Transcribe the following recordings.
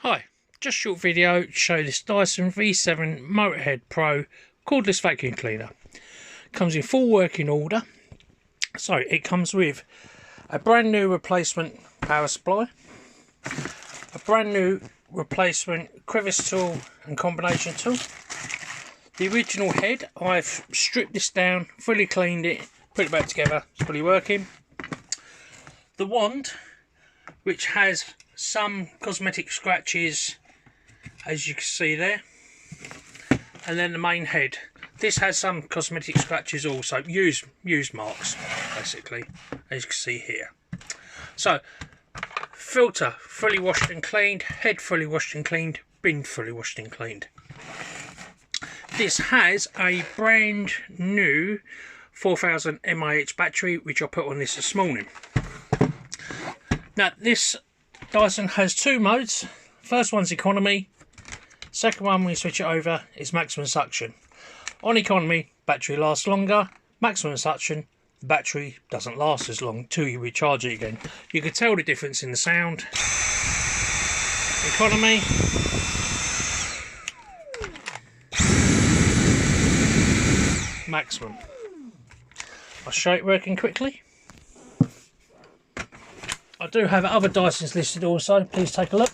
Hi, just a short video to show this Dyson V7 Motorhead Pro cordless vacuum cleaner. Comes in full working order. So it comes with a brand new replacement power supply, a brand new replacement crevice tool and combination tool. The original head, I've stripped this down, fully cleaned it, put it back together, it's fully working. The wand, which has some cosmetic scratches, as you can see there, and then the main head. This has some cosmetic scratches also, used marks basically, as you can see here. So filter fully washed and cleaned, head fully washed and cleaned, bin fully washed and cleaned. This has a brand new 4000 mAh battery, which I put on this morning. Now this Dyson has two modes. First one's economy, second one when you switch it over is maximum suction. On economy, battery lasts longer. Maximum suction, the battery doesn't last as long till you recharge it again. You can tell the difference in the sound. Economy, maximum. I'll show it working quickly. I do have other Dysons listed also, please take a look.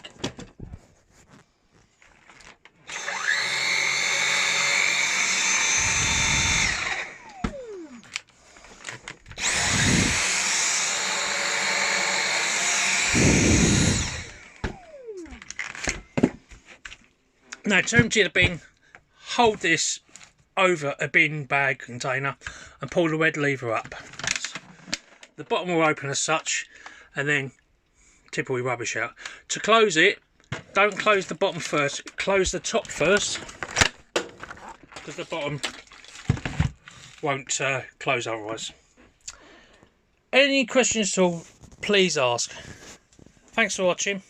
Now to empty the bin, hold this over a bin bag container and pull the red lever up. The bottom will open as such, and then tip all your rubbish out. To close it, don't close the bottom first, close the top first, because the bottom won't close otherwise. Any questions at all, please ask. Thanks for watching.